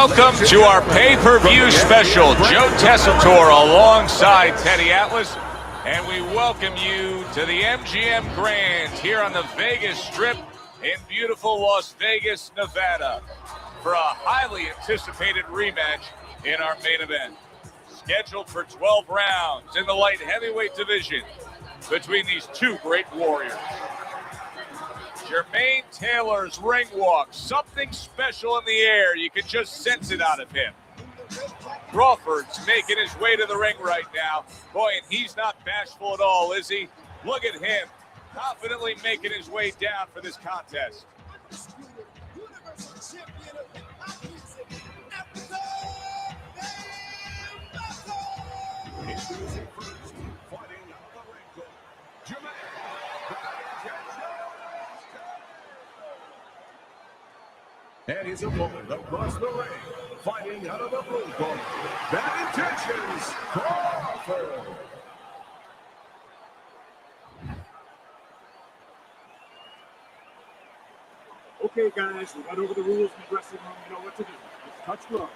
Welcome to our pay-per-view special. Joe Tessitore alongside Teddy Atlas. And we welcome you to the MGM Grand here on the Vegas Strip in beautiful Las Vegas, Nevada, for a highly anticipated rematch in our main event. Scheduled for 12 rounds in the light heavyweight division between these two great warriors. Jermaine Taylor's ring walk, something special in the air. You can just sense it out of him. Crawford's making his way to the ring right now. Boy, and he's not bashful at all, is he? Look at him, confidently making his way down for this contest. And his opponent across the ring, fighting out of the blue corner, Bad Intentions, Crawford. Okay, guys, we went over the rules in the dressing room. You know what to do. Just touch gloves.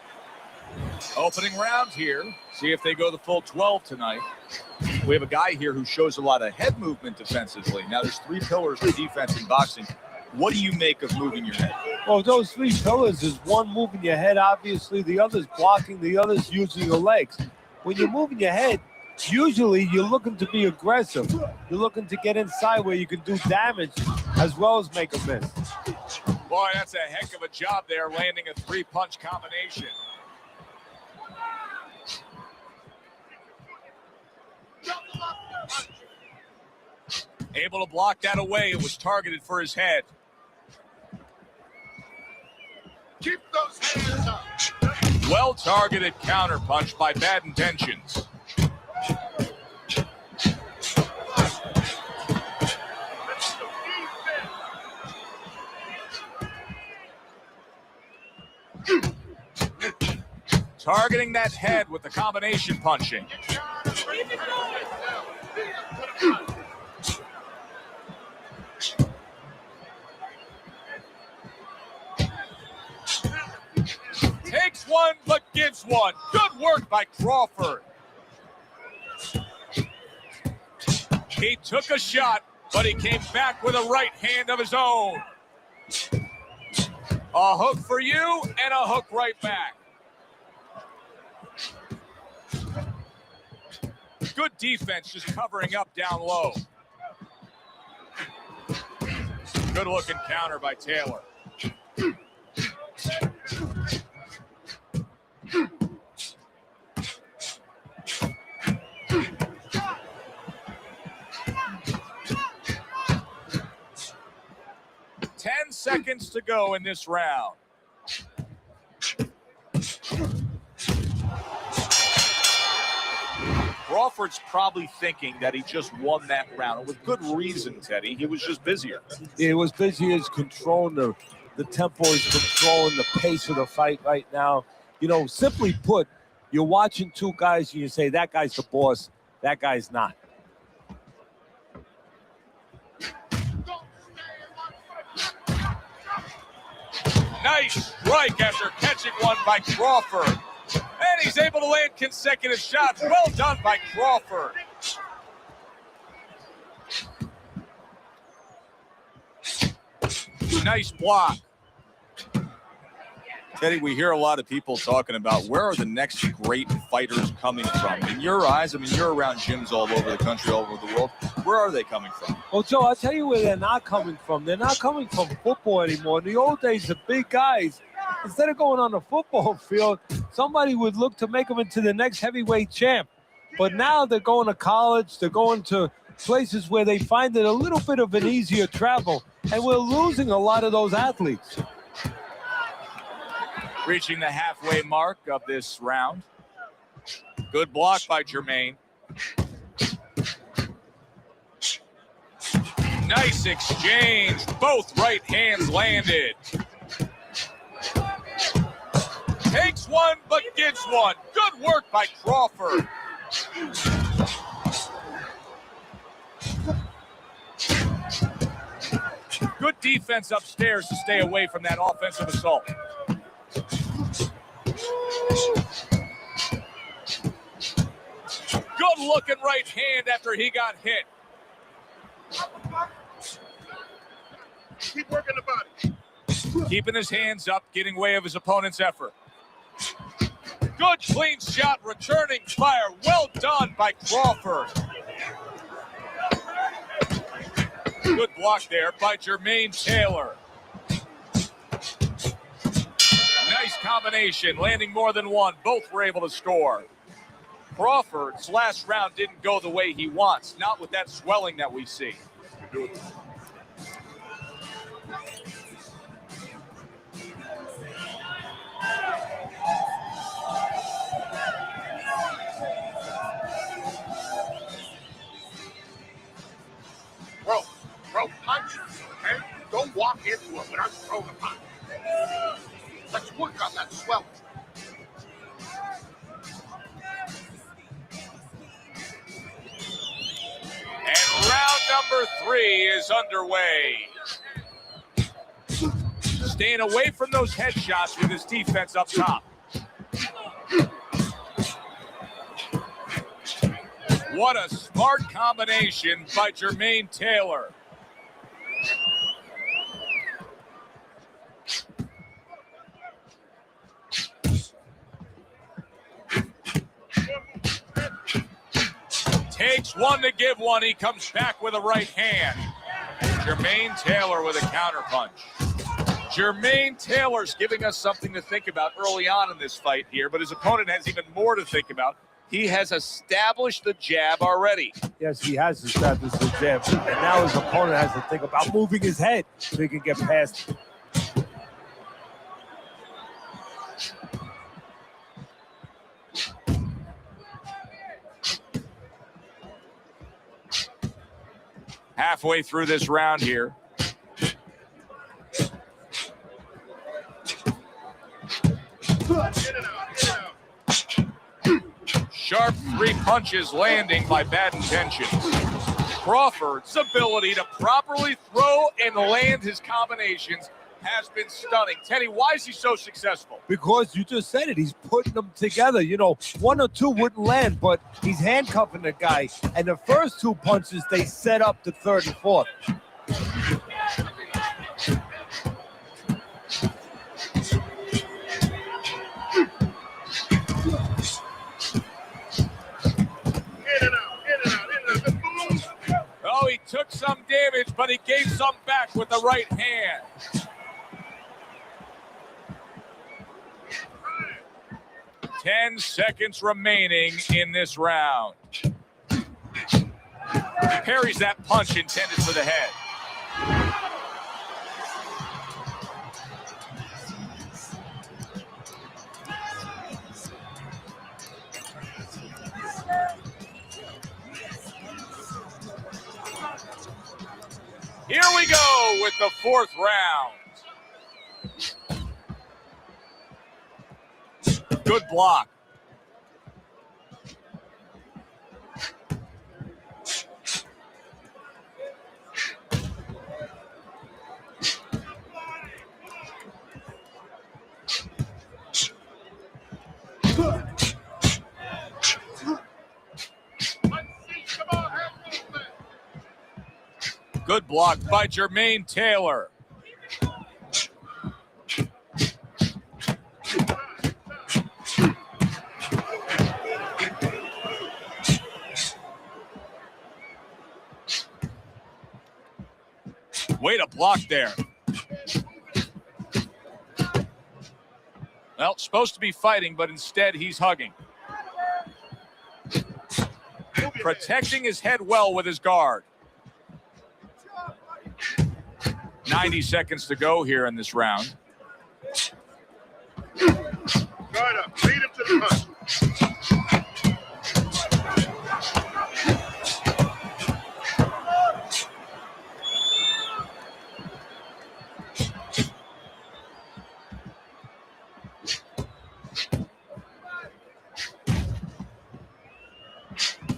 Opening round here. See if they go the full 12 tonight. We have a guy here who shows a lot of head movement defensively. Now, there's three pillars of defense in boxing. What do you make of moving your head? Well, those three pillars is one moving your head, obviously, the other's blocking, the other's using your legs. When you're moving your head, usually you're looking to be aggressive. You're looking to get inside where you can do damage as well as make a miss. Boy, that's a heck of a job there, landing a three-punch combination. Able to block that away. It was targeted for his head. Keep those hands up. Well-targeted counterpunch by Bad Intentions. Targeting that head with the combination punching. Takes one, but gives one. Good work by Crawford. He took a shot, but he came back with a right hand of his own. A hook for you and a hook right back. Good defense, just covering up down low. Good looking counter by Taylor. 10 seconds to go in this round. Crawford's probably thinking that he just won that round. And with good reason, Teddy. He was just busier. He was busy. He's controlling the tempo. He's controlling the pace of the fight right now. You know, simply put, you're watching two guys and you say, that guy's the boss, that guy's not. Nice strike after catching one by Crawford. And he's able to land consecutive shots. Well done by Crawford. Nice block. Teddy, we hear a lot of people talking about where are the next great fighters coming from? In your eyes, I mean, you're around gyms all over the country, all over the world. Where are they coming from? Well, Joe, I'll tell you where they're not coming from. They're not coming from football anymore. In the old days, the big guys, instead of going on the football field, somebody would look to make them into the next heavyweight champ. But now they're going to college. They're going to places where they find it a little bit of an easier travel. And we're losing a lot of those athletes. Reaching the halfway mark of this round. Good block by Jermaine. Nice exchange. Both right hands landed. Takes one, but gives one. Good work by Crawford. Good defense upstairs to stay away from that offensive assault. Good looking right hand after he got hit. Keep working the body. Keeping his hands up, getting way of his opponent's effort. Good clean shot, returning fire. Well done by Crawford. Good block there by Jermaine Taylor. Nice combination, landing more than one. Both were able to score. Crawford's last round didn't go the way he wants, not with that swelling that we see. Throw punches, okay? Don't walk into it without throwing a punch. Let's work on that swelling. And round number 3 is underway. Staying away from those headshots with his defense up top. What a smart combination by Jermaine Taylor. Takes one to give one. He comes back with a right hand. Jermaine Taylor with a counterpunch. Jermaine Taylor's giving us something to think about early on in this fight here, but his opponent has even more to think about. He has established the jab already. Yes, he has established the jab. And now his opponent has to think about moving his head so he can get past it. Halfway through this round here. Sharp 3 punches landing by Bad Intentions. Crawford's ability to properly throw and land his combinations has been stunning. Teddy, why is he so successful? Because you just said it. He's putting them together. You know, 1 or 2 wouldn't land, but he's handcuffing the guy. And the first 2 punches, they set up the 3rd and 4th. Oh, he took some damage, but he gave some back with the right hand. Ten seconds remaining in this round. Parries that punch intended for the head. Here we go with the 4th round. Good block. Good block by Jermaine Taylor. Way to block there. Well, supposed to be fighting, but instead he's hugging. Protecting his head well with his guard. 90 seconds to go here in this round. Guard up. Lead him to the punch.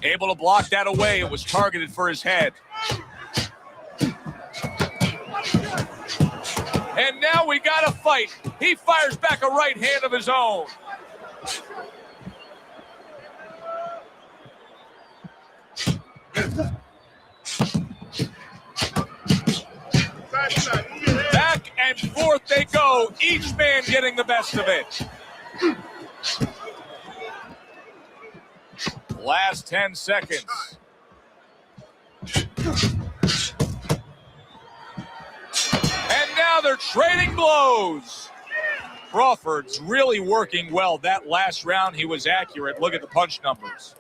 Able to block that away. It was targeted for his head. And now we got a fight. He fires back a right hand of his own. Back and forth they go, each man getting the best of it. Last 10 seconds. And now they're trading blows. Crawford's really working well. That last round, he was accurate. Look at the punch numbers.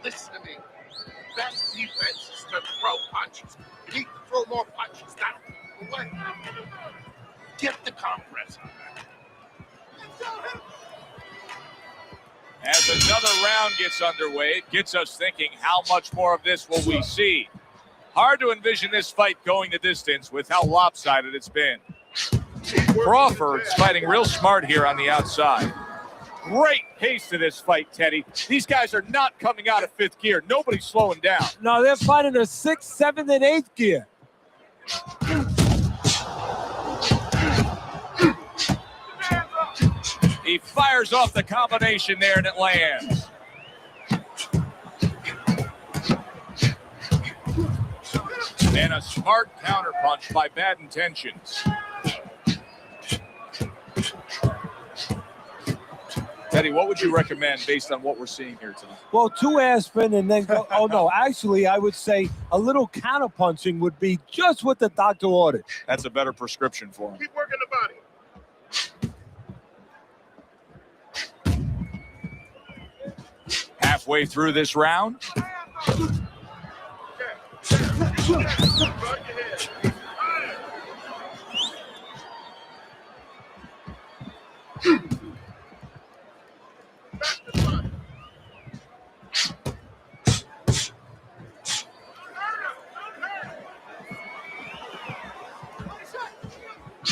Listening. Best defense is to throw punches. You need to throw more punches, not away. Get the compress on that. As another round gets underway, it gets us thinking, how much more of this will we see? Hard to envision this fight going the distance with how lopsided it's been. Crawford's fighting real smart here on the outside. Great pace to this fight, Teddy. These guys are not coming out of fifth gear. Nobody's slowing down. No, they're fighting a 6th, 7th, and 8th gear. He fires off the combination there and it lands. And a smart counterpunch by Bad Intentions. Teddy, what would you recommend based on what we're seeing here tonight? Well, 2 aspirin and then go. Oh, no. Actually, I would say a little counterpunching would be just what the doctor ordered. That's a better prescription for him. Keep working the body. Halfway through this round.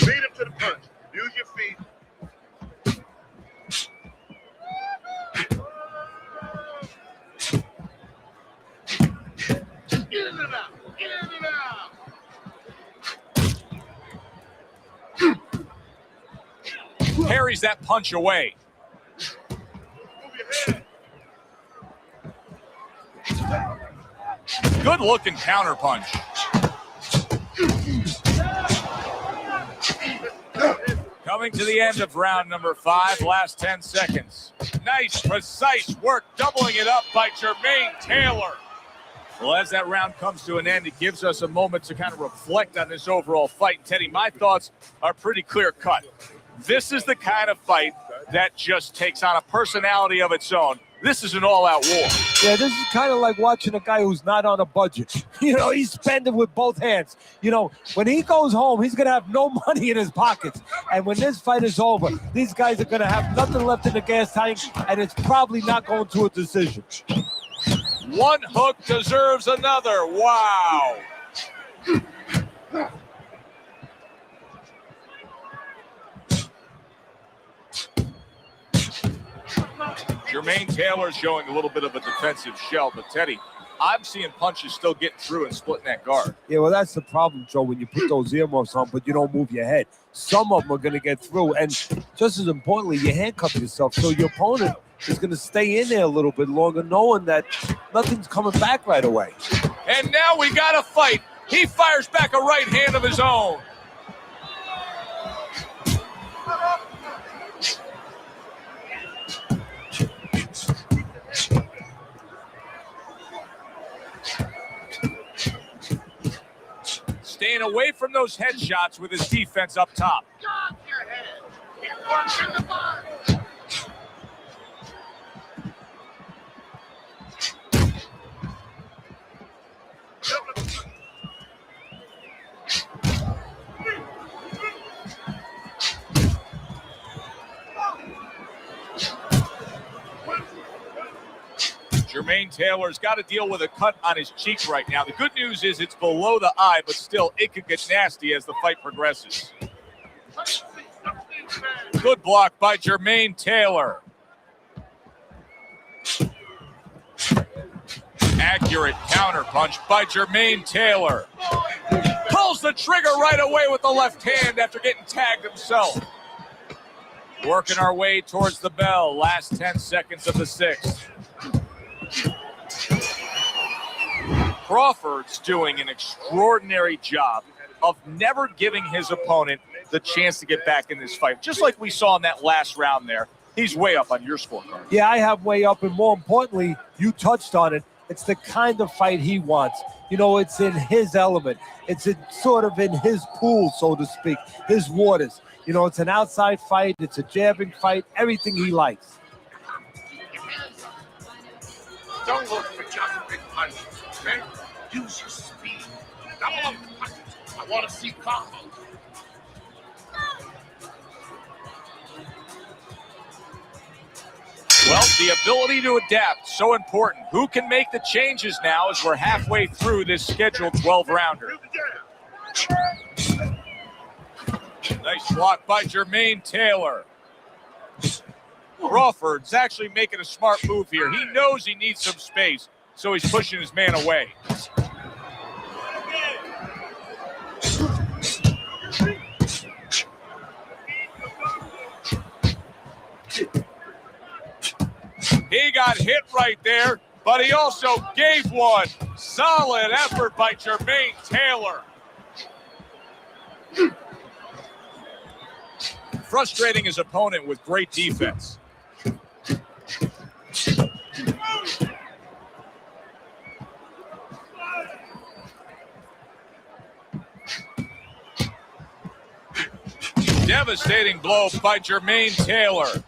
Beat him to the punch. Use your feet. Get in and out. Get in and out. Parries that punch away. Move your head. Good looking counterpunch. Coming to the end of round number 5, last 10 seconds. Nice, precise work, doubling it up by Jermaine Taylor. Well, as that round comes to an end, it gives us a moment to kind of reflect on this overall fight. And Teddy, my thoughts are pretty clear cut. This is the kind of fight that just takes on a personality of its own. This is an all-out war. Yeah, this is kind of like watching a guy who's not on a budget. You know, he's spending with both hands. You know, when he goes home, he's going to have no money in his pockets. And when this fight is over, these guys are going to have nothing left in the gas tank, and it's probably not going to a decision. One hook deserves another. Wow. Jermaine Taylor showing a little bit of a defensive shell, but Teddy, I'm seeing punches still getting through and splitting that guard. Yeah, well, that's the problem, Joe, when you put those earmuffs on, but you don't move your head. Some of them are going to get through, and just as importantly, you handcuff yourself, so your opponent is going to stay in there a little bit longer, knowing that nothing's coming back right away. And now we got a fight. He fires back a right hand of his own. Staying away from those headshots with his defense up top. Guard your head. Keep working the body. Jermaine Taylor's got to deal with a cut on his cheek right now. The good news is it's below the eye, but still it could get nasty as the fight progresses. Good block by Jermaine Taylor. Accurate counter punch by Jermaine Taylor. Pulls the trigger right away with the left hand after getting tagged himself. Working our way towards the bell. Last 10 seconds of the sixth. Crawford's doing an extraordinary job of never giving his opponent the chance to get back in this fight. Just like we saw in that last round there. He's way up on your scorecard. Yeah, I have way up, and more importantly, you touched on it. It's the kind of fight he wants. You know, it's in his element. It's sort of in his pool, so to speak, his waters. You know, it's an outside fight. It's a jabbing fight. Everything he likes. Don't look for just big punches, okay? Use your speed. Double up the punches. I want to see combos. Well, the ability to adapt, so important. Who can make the changes now as we're halfway through this scheduled 12-rounder? Nice block by Jermaine Taylor. Crawford's actually making a smart move here. He knows he needs some space, so he's pushing his man away. He got hit right there, but he also gave one. Solid effort by Jermaine Taylor. Frustrating his opponent with great defense. Devastating blow by Jermaine Taylor.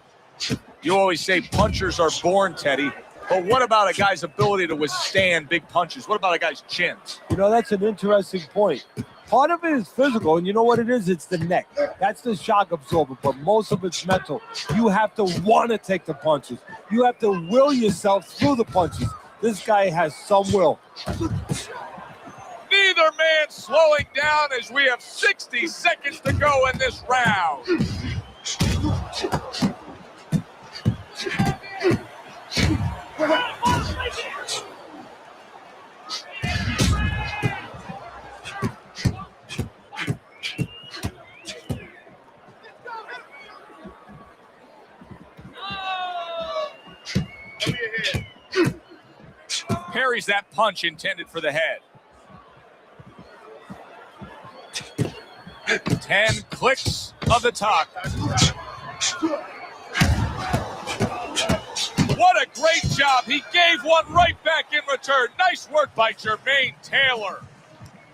You always say punchers are born, Teddy. But what about a guy's ability to withstand big punches? What about a guy's chin? You know, that's an interesting point. Part of it is physical, and you know what it is? It's the neck. That's the shock absorber, but most of it's mental. You have to want to take the punches. You have to will yourself through the punches. This guy has some will. Neither man slowing down as we have 60 seconds to go in this round. Parries that punch intended for the head. 10 clicks of the talk. What a great job. He gave one right back in return. Nice work by Jermaine Taylor.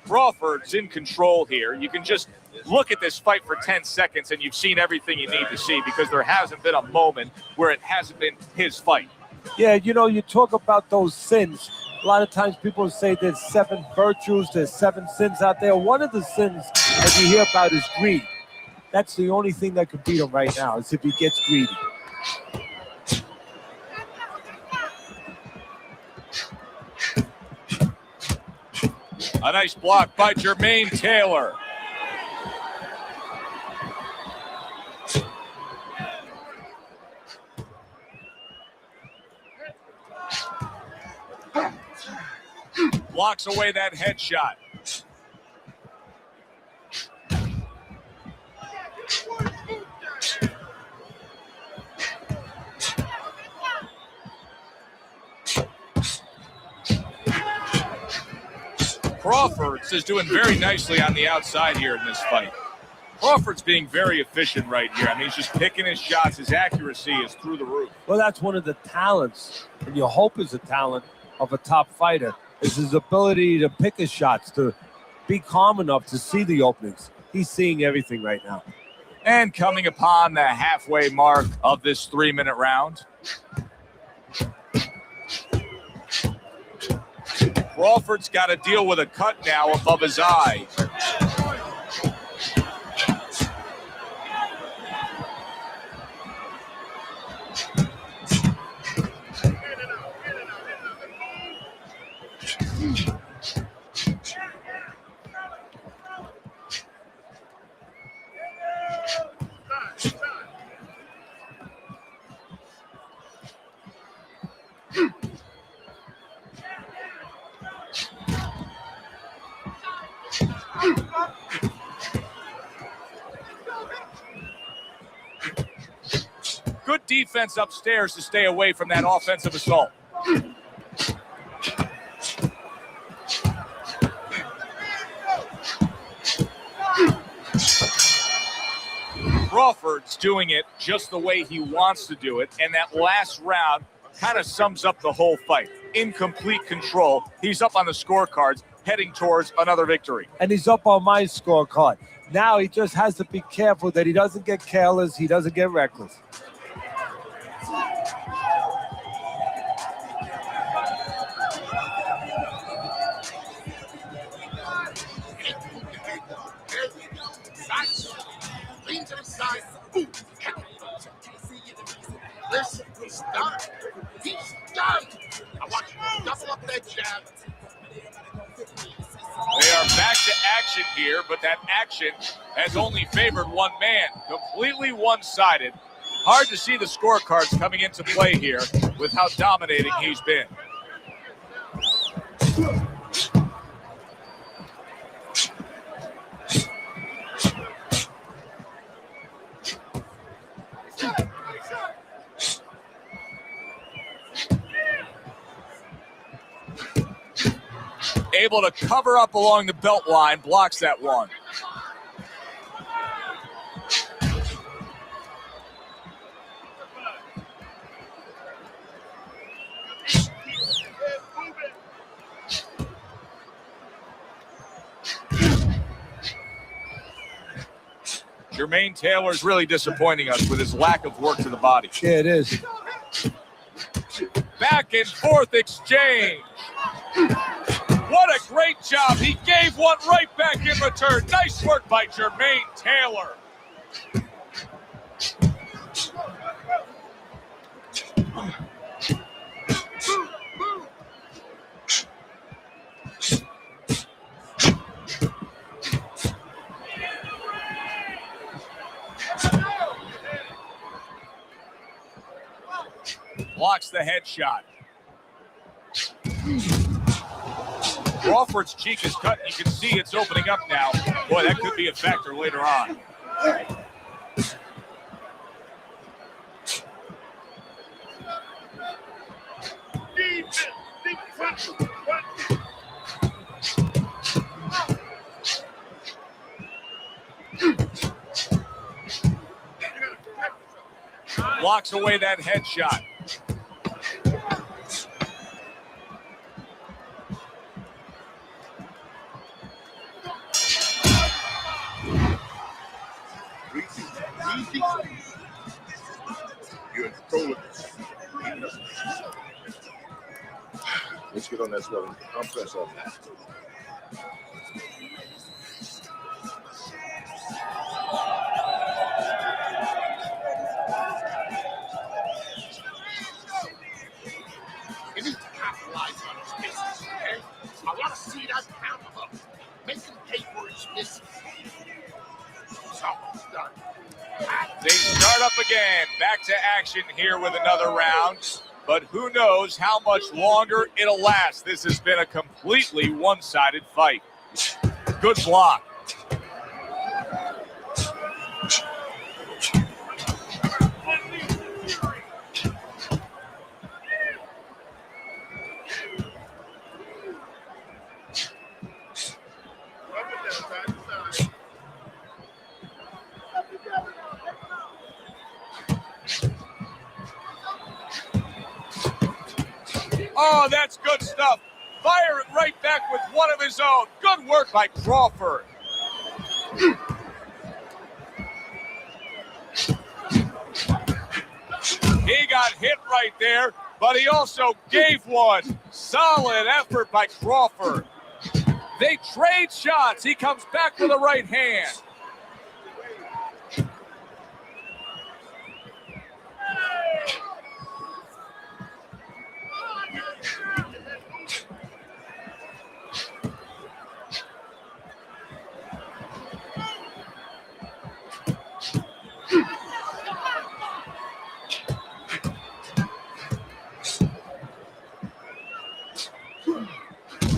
Crawford's in control here. You can just look at this fight for 10 seconds and you've seen everything you need to see because there hasn't been a moment where it hasn't been his fight. Yeah, you know, you talk about those sins. A lot of times people say there's 7 virtues, there's 7 sins out there. One of the sins that you hear about is greed. That's the only thing that could beat him right now, is if he gets greedy. A nice block by Jermaine Taylor. Blocks away that headshot. Crawford's is doing very nicely on the outside here in this fight. Crawford's being very efficient right here. I mean, he's just picking his shots. His accuracy is through the roof. Well, that's one of the talents, and you hope is a talent of a top fighter, is his ability to pick his shots, to be calm enough to see the openings. He's seeing everything right now. And coming upon the halfway mark of this 3-minute round. Crawford's got to deal with a cut now above his eye. defense upstairs to stay away from that offensive assault. Crawford's doing it just the way he wants to do it, and that last round kind of sums up the whole fight. Incomplete control. He's up on the scorecards, heading towards another victory. And he's up on my scorecard. Now he just has to be careful that he doesn't get careless, he doesn't get reckless. Lean to the side. Boom. Listen, he's done. He's done. I want you to double up that jab. They are back to action here, but that action has only favored one man. Completely one-sided. Hard to see the scorecards coming into play here with how dominating he's been. Able to cover up along the belt line, blocks that one. Jermaine Taylor's really disappointing us with his lack of work to the body. Yeah, it is. Back and forth exchange. What a great job. He gave one right back in return. Nice work by Jermaine Taylor. Blocks the headshot. Crawford's cheek is cut. You can see it's opening up now. Boy, that could be a factor later on. Blocks away that headshot. You're in control of this. Let's get on that swelling. I'm press on that. You need to capitalize on his business, okay? I want to see that pound hook. Make him pay for his business. So, done. They start up again. Back to action here with another round. But who knows how much longer it'll last. This has been a completely one-sided fight. Good block. Oh, that's good stuff. Firing right back with one of his own. Good work by Crawford. He got hit right there, but he also gave one. Solid effort by Crawford. They trade shots. He comes back with a right hand.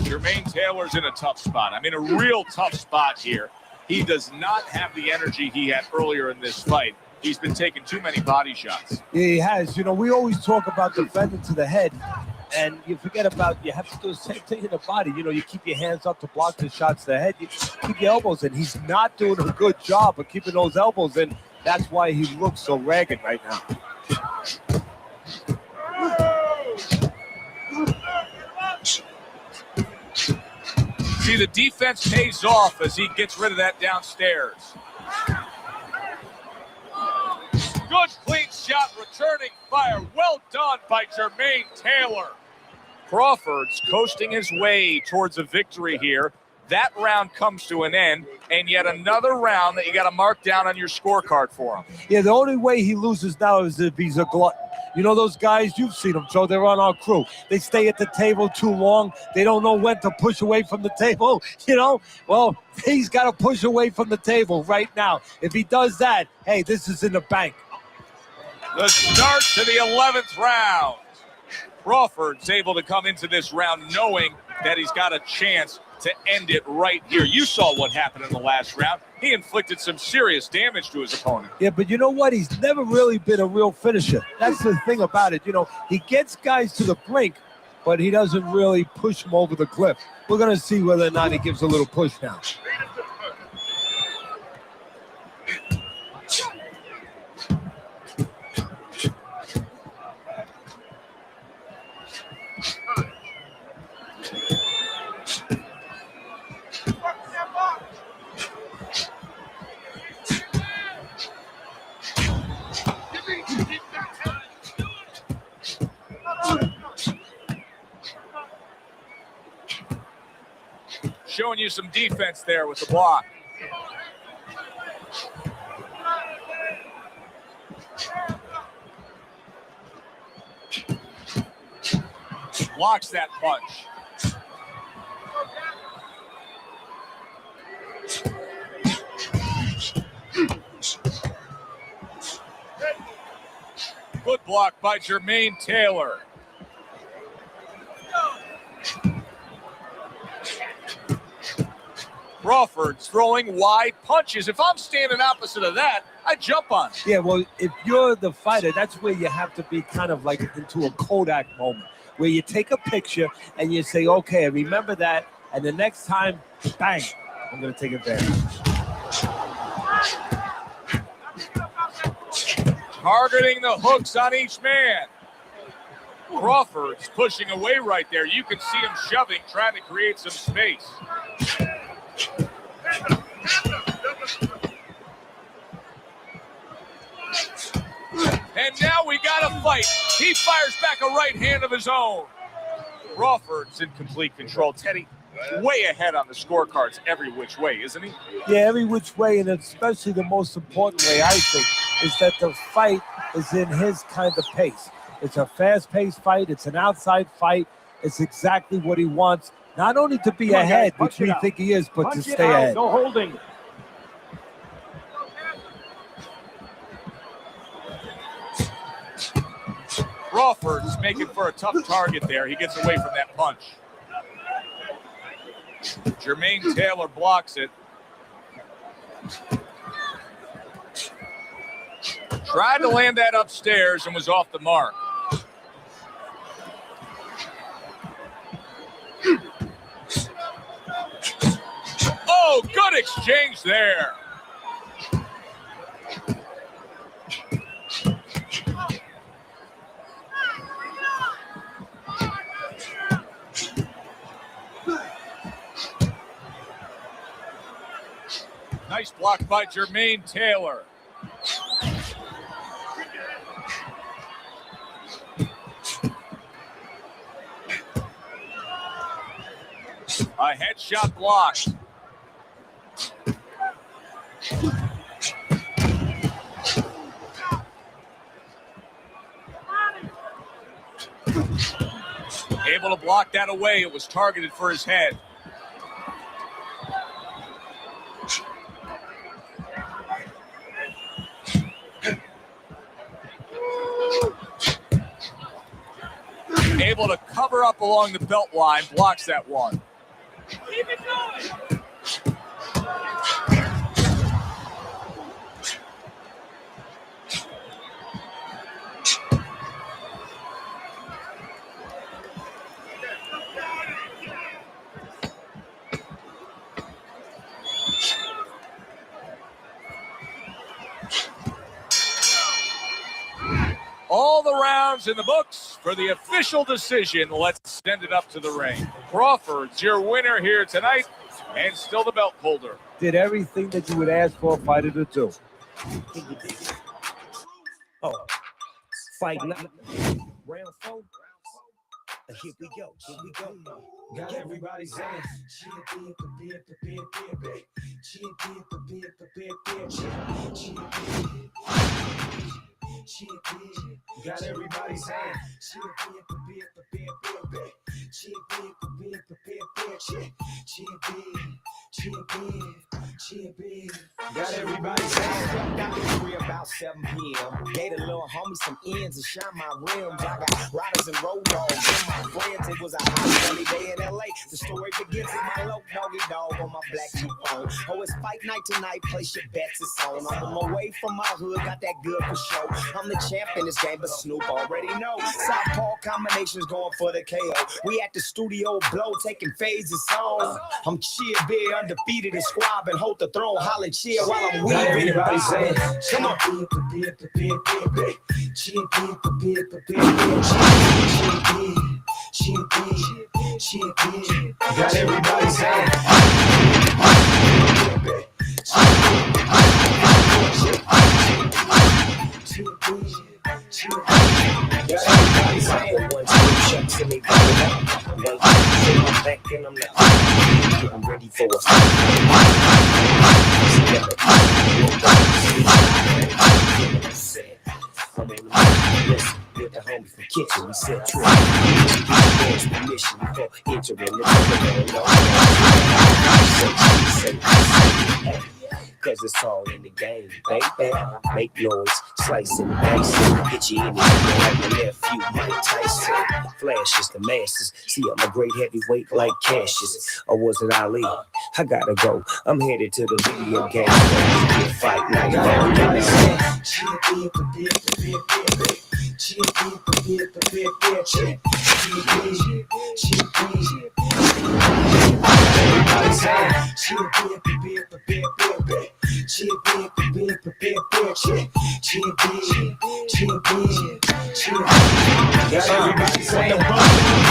Jermaine Taylor's in a tough spot. I mean, a real tough spot here. He does not have the energy he had earlier in this fight. he's been taking too many body shots. Yeah, he has. You know, we always talk about defending to the head, and you forget about you have to do the same thing in the body. You know, you keep your hands up to block the shots to the head. You keep your elbows in. He's not doing a good job of keeping those elbows in. That's why he looks so ragged right now. See, the defense pays off as he gets rid of that downstairs. Good clean shot, returning fire. Well done by Jermaine Taylor. Crawford's coasting his way towards a victory here. That round comes to an end, and yet another round that you got to mark down on your scorecard for him. Yeah, the only way he loses now is if he's a glutton. You know those guys, you've seen them, Joe, they're on our crew. They stay at the table too long. They don't know when to push away from the table, you know? Well, he's got to push away from the table right now. If he does that, hey, this is in the bank. The start to the 11th round. Crawford's able to come into this round knowing that he's got a chance to end it right here. You saw what happened in the last round. He inflicted some serious damage to his opponent. Yeah, but you know what? He's never really been a real finisher. That's the thing about it. You know, he gets guys to the brink, but he doesn't really push them over the cliff. We're going to see whether or not he gives a little push now. Showing you some defense there with the block. Blocks that punch. Good block by Jermaine Taylor. Crawford's throwing wide punches. If I'm standing opposite of that, I jump on it. Yeah, well, if you're the fighter, that's where you have to be kind of like into a Kodak moment, where you take a picture and you say, okay, remember that, and the next time, bang, I'm going to take advantage. Targeting the hooks on each man. Crawford's pushing away right there. You can see him shoving, trying to create some space. And now we got a fight. He fires back a right hand of his own. Crawford's in complete control. Teddy, way ahead on the scorecards every which way, isn't he? Yeah, every which way, and especially the most important way, I think, is that the fight is in his kind of pace. It's a fast-paced fight. It's an outside fight. It's exactly what he wants. Not only to be ahead, which we think he is, but to stay ahead. No holding. Crawford's making for a tough target there. He gets away from that punch. Jermaine Taylor blocks it. Tried to land that upstairs and was off the mark. Oh, good exchange there. Nice block by Jermaine Taylor. A headshot blocked. Able to block that away. It was targeted for his head. Able to cover up along the belt line, blocks that one. Keep it going. All the rounds in the books for the official decision. Let's send it up to the ring. Crawford's your winner here tonight and still the belt holder. Did everything that you would ask for a fighter to do. Oh, fight night. Round 4. Here we go. Got everybody saying, got everybody saying, got everybody saying, got the free about 7 p.m. Gave a little homie some ends and shine my rims. I got riders and road dogs and my friends. It was a hot sunny day in LA. The story begins with my low doggy dog on my black Jeep phone. Oh, it's fight night tonight. Place your bets, it's on. I'm on my way from my hood, got that good for show. I'm the champ in this game, but Snoop already know. Southpaw combinations going for the KO. We at the studio blow, taking phases on. I'm Chia Bear, undefeated in squab and hold the throne, hollering cheer while I'm weaving. Everybody saying, come on. Got everybody saying, everybody saying, one, two, checks and they got it out. One, two, my back and I'm not getting ready for a with the homie from kitchen, we said true. Permission before entering the cause it's all in the game, baby. Make noise, slice and dice it. Get you in it, like my nephew, Mike Tyson. Flash is the masses. See, I'm a great heavyweight like Cassius. Or was it Ali? I gotta go. I'm headed to the video game. Fight night. Everybody say, everybody saying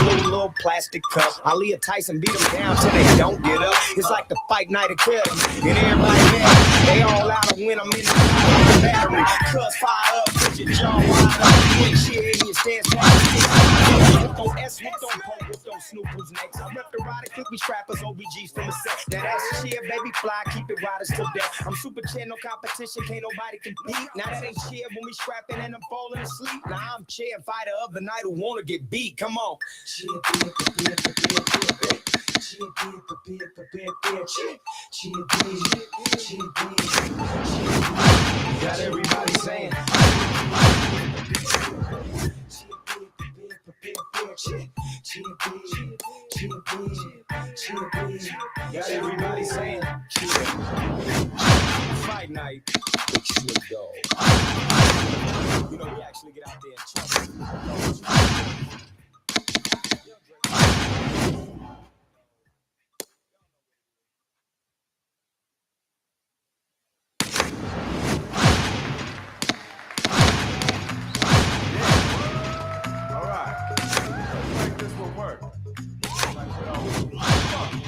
the little plastic cup. Aaliyah Tyson beat them down till they don't get up. It's like the fight night academy. And everybody there, they all out to win. I'm in the battery. Cuss fire up, put your jaw wide up. When cheer in your stance, don't S, don't poke with those Snoop who's next. I rep the rider, quick, we strappers, OBGs from the set. Now that's cheer, baby, fly, keep it riders till death. I'm super chair, no competition, can't nobody compete. Now that ain't cheer when we strapping and I'm falling asleep. Now I'm chair fighter of the night who wanna get beat. Come on. Got everybody saying. Got everybody saying fight night with Snoop Dogg. You know, we actually get out there and talk.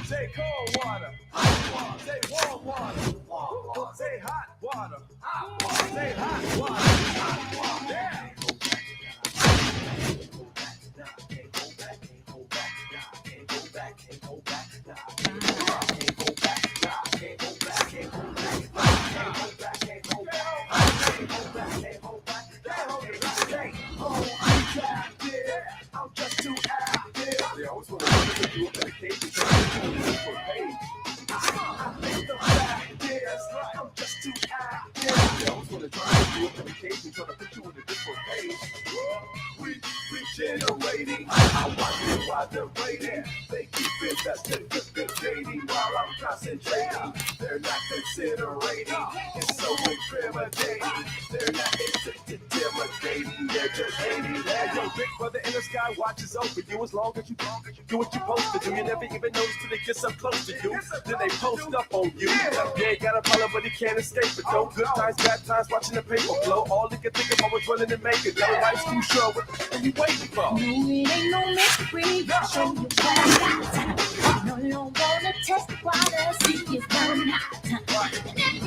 Say cold water, hot water. Say warm water, say hot water, hot water. Say hot water, hot water. Yeah. I'm just too active. They always want to run into you in the cage because for pay. I think the fact is, I'm just too active. They always want to try to you in the cage and try to put you in a different page. We regenerating. I wonder why they're waiting. They keep investing, debating while I'm concentrating. They're not considering. It's so incriminating. They're not yeah, but baby, they're just hating. Yeah, yo, big brother in the sky watches over you as long as you do what you're supposed to do. You never even notice till they get up close to you. Then they post up on you. Yeah, he got a problem, but he can't escape it though. Good times, bad times, watching the paper flow. All he can think about was running and making. No life's too short. What are you waiting for? No, it ain't no mystery. Show you what I got. No, you don't wanna test the water. See it's burning hot. And